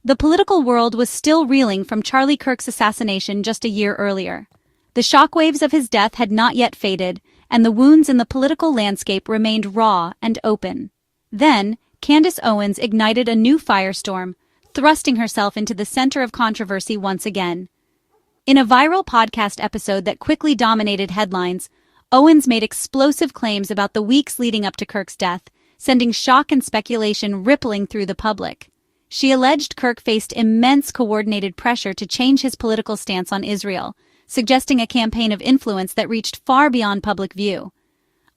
The political world was still reeling from Charlie Kirk's assassination just a year earlier. The shockwaves of his death had not yet faded, and the wounds in the political landscape remained raw and open. Then, Candace Owens ignited a new firestorm, thrusting herself into the center of controversy once again. In a viral podcast episode that quickly dominated headlines, Owens made explosive claims about the weeks leading up to Kirk's death, sending shock and speculation rippling through the public. She alleged Kirk faced immense coordinated pressure to change his political stance on Israel, suggesting a campaign of influence that reached far beyond public view.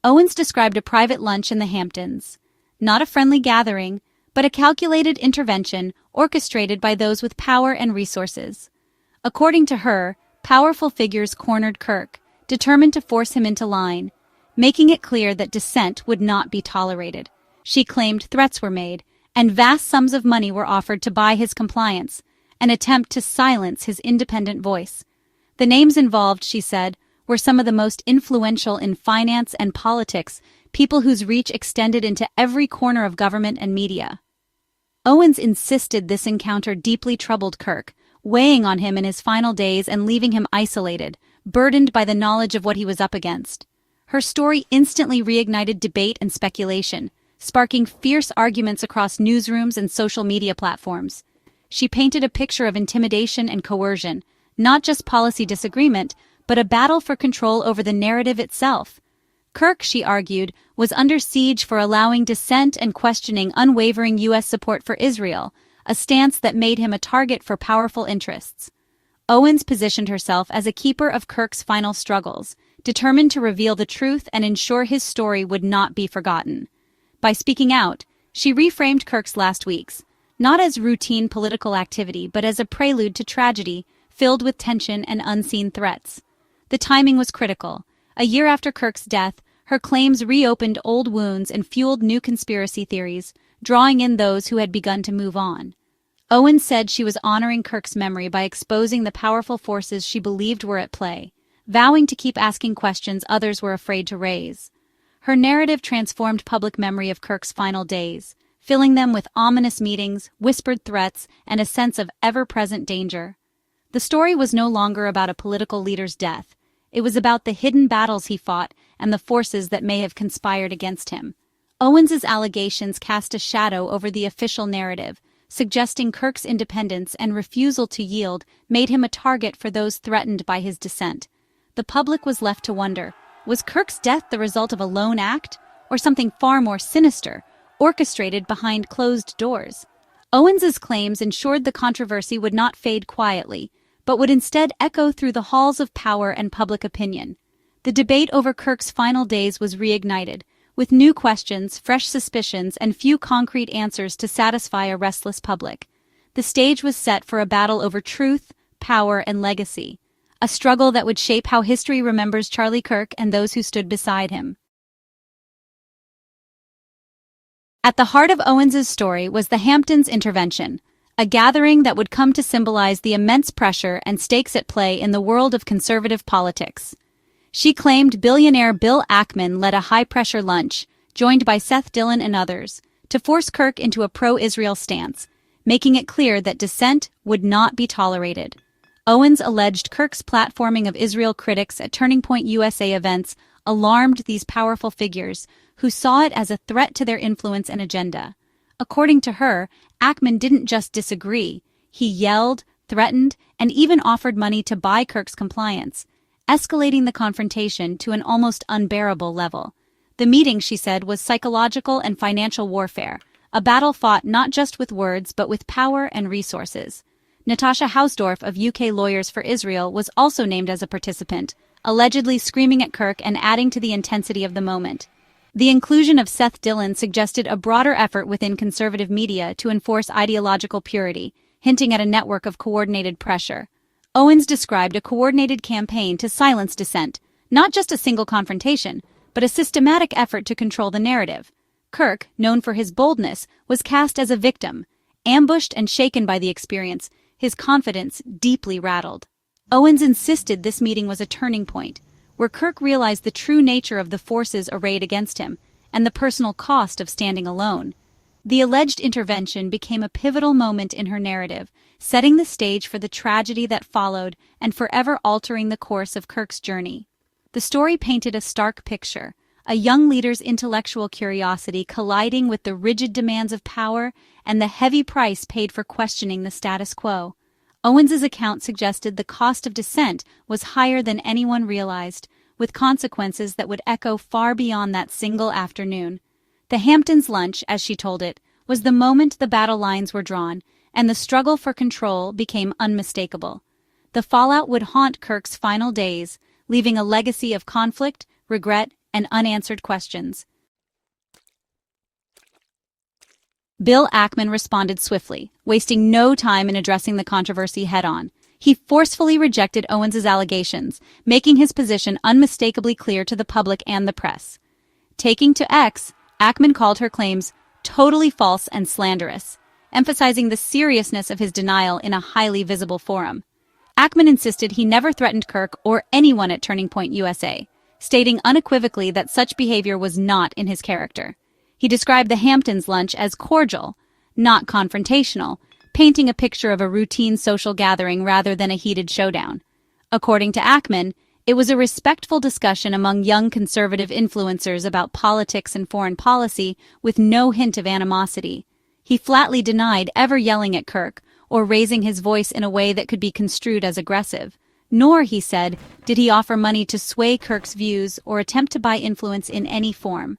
Owens described a private lunch in the Hamptons. Not a friendly gathering, but a calculated intervention orchestrated by those with power and resources. According to her, powerful figures cornered Kirk, determined to force him into line, making it clear that dissent would not be tolerated. She claimed threats were made, and vast sums of money were offered to buy his compliance, an attempt to silence his independent voice. The names involved, she said, were some of the most influential in finance and politics, people whose reach extended into every corner of government and media. Owens insisted this encounter deeply troubled Kirk, weighing on him in his final days and leaving him isolated, burdened by the knowledge of what he was up against. Her story instantly reignited debate and speculation, sparking fierce arguments across newsrooms and social media platforms. She painted a picture of intimidation and coercion, not just policy disagreement, but a battle for control over the narrative itself. Kirk, she argued, was under siege for allowing dissent and questioning unwavering U.S. support for Israel, a stance that made him a target for powerful interests. Owens positioned herself as a keeper of Kirk's final struggles, determined to reveal the truth and ensure his story would not be forgotten. By speaking out, she reframed Kirk's last weeks, not as routine political activity but as a prelude to tragedy, filled with tension and unseen threats. The timing was critical. A year after Kirk's death, her claims reopened old wounds and fueled new conspiracy theories, drawing in those who had begun to move on. Owens said she was honoring Kirk's memory by exposing the powerful forces she believed were at play, vowing to keep asking questions others were afraid to raise. Her narrative transformed public memory of Kirk's final days, filling them with ominous meetings, whispered threats, and a sense of ever-present danger. The story was no longer about a political leader's death. It was about the hidden battles he fought and the forces that may have conspired against him. Owens's allegations cast a shadow over the official narrative, suggesting Kirk's independence and refusal to yield made him a target for those threatened by his dissent. The public was left to wonder, was Kirk's death the result of a lone act, or something far more sinister, orchestrated behind closed doors? Owens's claims ensured the controversy would not fade quietly, but would instead echo through the halls of power and public opinion. The debate over Kirk's final days was reignited, with new questions, fresh suspicions, and few concrete answers to satisfy a restless public. The stage was set for a battle over truth, power, and legacy, a struggle that would shape how history remembers Charlie Kirk and those who stood beside him. At the heart of Owens's story was the Hamptons intervention, a gathering that would come to symbolize the immense pressure and stakes at play in the world of conservative politics. She claimed billionaire Bill Ackman led a high-pressure lunch, joined by Seth Dillon and others, to force Kirk into a pro-Israel stance, making it clear that dissent would not be tolerated. Owens alleged Kirk's platforming of Israel critics at Turning Point USA events alarmed these powerful figures, who saw it as a threat to their influence and agenda. According to her, Ackman didn't just disagree. He yelled, threatened, and even offered money to buy Kirk's compliance, escalating the confrontation to an almost unbearable level. The meeting, she said, was psychological and financial warfare, a battle fought not just with words but with power and resources. Natasha Hausdorff of UK Lawyers for Israel was also named as a participant, allegedly screaming at Kirk and adding to the intensity of the moment. The inclusion of Seth Dillon suggested a broader effort within conservative media to enforce ideological purity, hinting at a network of coordinated pressure. Owens described a coordinated campaign to silence dissent, not just a single confrontation, but a systematic effort to control the narrative. Kirk, known for his boldness, was cast as a victim. Ambushed and shaken by the experience, his confidence deeply rattled. Owens insisted this meeting was a turning point, where Kirk realized the true nature of the forces arrayed against him, and the personal cost of standing alone. The alleged intervention became a pivotal moment in her narrative, setting the stage for the tragedy that followed and forever altering the course of Kirk's journey. The story painted a stark picture, a young leader's intellectual curiosity colliding with the rigid demands of power and the heavy price paid for questioning the status quo. Owens's account suggested the cost of dissent was higher than anyone realized, with consequences that would echo far beyond that single afternoon. The Hamptons' lunch, as she told it, was the moment the battle lines were drawn, and the struggle for control became unmistakable. The fallout would haunt Kirk's final days, leaving a legacy of conflict, regret, and unanswered questions. Bill Ackman responded swiftly, wasting no time in addressing the controversy head-on. He forcefully rejected Owens's allegations, making his position unmistakably clear to the public and the press. Taking to X, Ackman called her claims totally false and slanderous, emphasizing the seriousness of his denial in a highly visible forum. Ackman insisted he never threatened Kirk or anyone at Turning Point USA, stating unequivocally that such behavior was not in his character. He described the Hamptons' lunch as cordial, not confrontational, painting a picture of a routine social gathering rather than a heated showdown. According to Ackman, it was a respectful discussion among young conservative influencers about politics and foreign policy with no hint of animosity. He flatly denied ever yelling at Kirk or raising his voice in a way that could be construed as aggressive. Nor, he said, did he offer money to sway Kirk's views or attempt to buy influence in any form.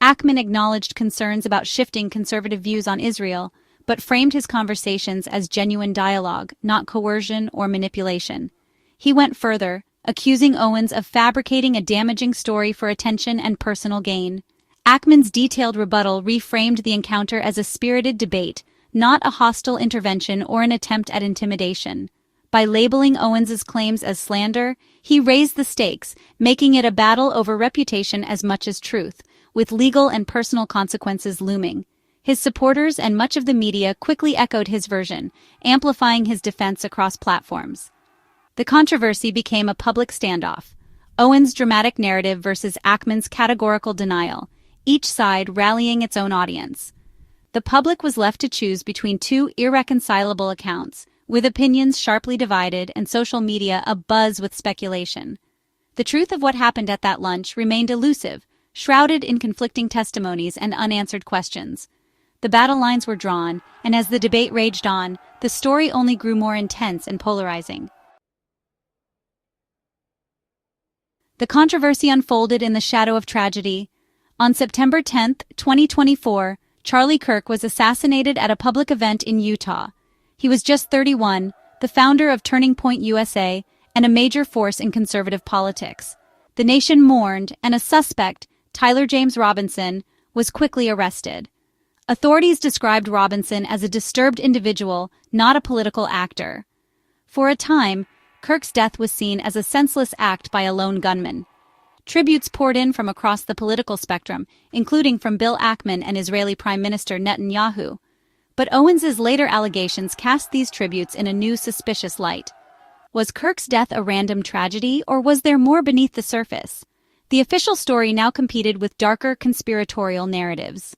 Ackman acknowledged concerns about shifting conservative views on Israel, but framed his conversations as genuine dialogue, not coercion or manipulation. He went further, accusing Owens of fabricating a damaging story for attention and personal gain. Ackman's detailed rebuttal reframed the encounter as a spirited debate, not a hostile intervention or an attempt at intimidation. By labeling Owens's claims as slander, he raised the stakes, making it a battle over reputation as much as truth, with legal and personal consequences looming. His supporters and much of the media quickly echoed his version, amplifying his defense across platforms. The controversy became a public standoff, Owens' dramatic narrative versus Ackman's categorical denial, each side rallying its own audience. The public was left to choose between two irreconcilable accounts, with opinions sharply divided and social media abuzz with speculation. The truth of what happened at that lunch remained elusive, shrouded in conflicting testimonies and unanswered questions. The battle lines were drawn, and as the debate raged on, the story only grew more intense and polarizing. The controversy unfolded in the shadow of tragedy. On September 10, 2024, Charlie Kirk was assassinated at a public event in Utah. He was just 31, the founder of Turning Point USA, and a major force in conservative politics. The nation mourned, and a suspect, Tyler James Robinson, was quickly arrested. Authorities described Robinson as a disturbed individual, not a political actor. For a time, Kirk's death was seen as a senseless act by a lone gunman. Tributes poured in from across the political spectrum, including from Bill Ackman and Israeli Prime Minister Netanyahu. But Owens's later allegations cast these tributes in a new suspicious light. Was Kirk's death a random tragedy, or was there more beneath the surface? The official story now competed with darker conspiratorial narratives.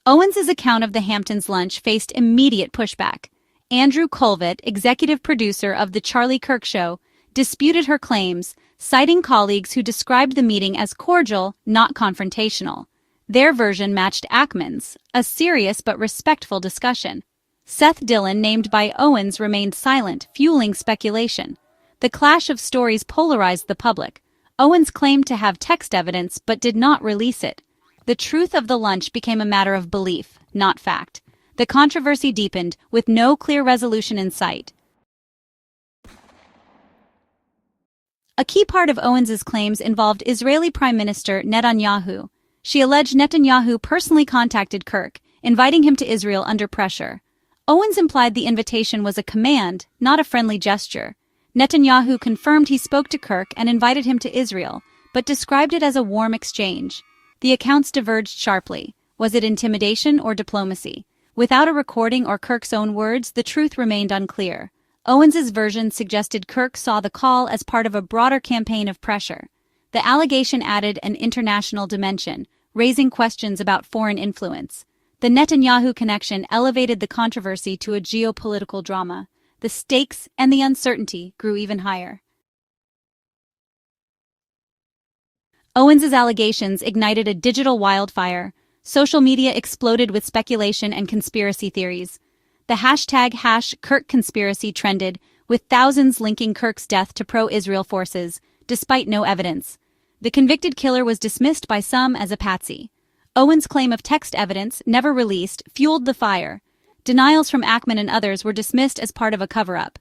Owens's account of the Hamptons' lunch faced immediate pushback. Andrew Colvett, executive producer of The Charlie Kirk Show, disputed her claims, citing colleagues who described the meeting as cordial, not confrontational. Their version matched Ackman's, a serious but respectful discussion. Seth Dillon, named by Owens, remained silent, fueling speculation. The clash of stories polarized the public. Owens claimed to have text evidence but did not release it. The truth of the lunch became a matter of belief, not fact. The controversy deepened, with no clear resolution in sight. A key part of Owens's claims involved Israeli Prime Minister Netanyahu. She alleged Netanyahu personally contacted Kirk, inviting him to Israel under pressure. Owens implied the invitation was a command, not a friendly gesture. Netanyahu confirmed he spoke to Kirk and invited him to Israel, but described it as a warm exchange. The accounts diverged sharply. Was it intimidation or diplomacy? Without a recording or Kirk's own words, the truth remained unclear. Owens's version suggested Kirk saw the call as part of a broader campaign of pressure. The allegation added an international dimension, raising questions about foreign influence. The Netanyahu connection elevated the controversy to a geopolitical drama. The stakes and the uncertainty grew even higher. Owens's allegations ignited a digital wildfire. Social media exploded with speculation and conspiracy theories. The hashtag #KirkConspiracy trended, with thousands linking Kirk's death to pro-Israel forces, despite no evidence. The convicted killer was dismissed by some as a patsy. Owens' claim of text evidence, never released, fueled the fire. Denials from Ackman and others were dismissed as part of a cover-up.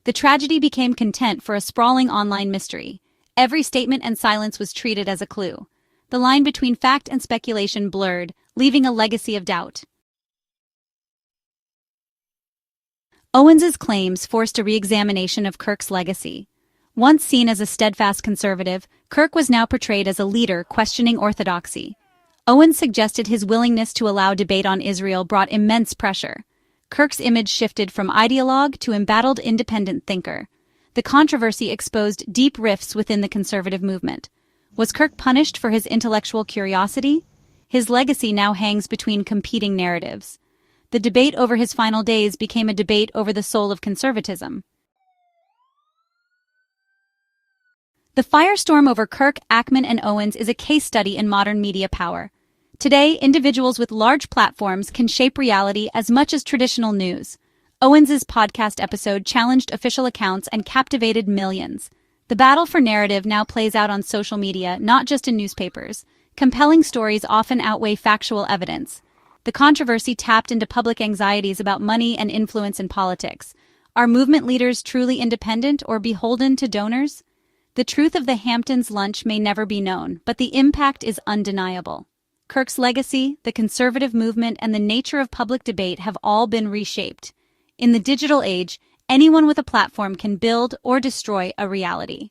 The tragedy became content for a sprawling online mystery. Every statement and silence was treated as a clue. The line between fact and speculation blurred, leaving a legacy of doubt. Owens's claims forced a re-examination of Kirk's legacy. Once seen as a steadfast conservative, Kirk was now portrayed as a leader questioning orthodoxy. Owens suggested his willingness to allow debate on Israel brought immense pressure. Kirk's image shifted from ideologue to embattled independent thinker. The controversy exposed deep rifts within the conservative movement. Was Kirk punished for his intellectual curiosity? His legacy now hangs between competing narratives. The debate over his final days became a debate over the soul of conservatism. The firestorm over Kirk, Ackman, and Owens is a case study in modern media power. Today, individuals with large platforms can shape reality as much as traditional news. Owens's podcast episode challenged official accounts and captivated millions. The battle for narrative now plays out on social media, not just in newspapers. Compelling stories often outweigh factual evidence. The controversy tapped into public anxieties about money and influence in politics. Are movement leaders truly independent or beholden to donors? The truth of the Hamptons lunch may never be known, but the impact is undeniable. Kirk's legacy, the conservative movement, and the nature of public debate have all been reshaped. In the digital age, anyone with a platform can build or destroy a reality.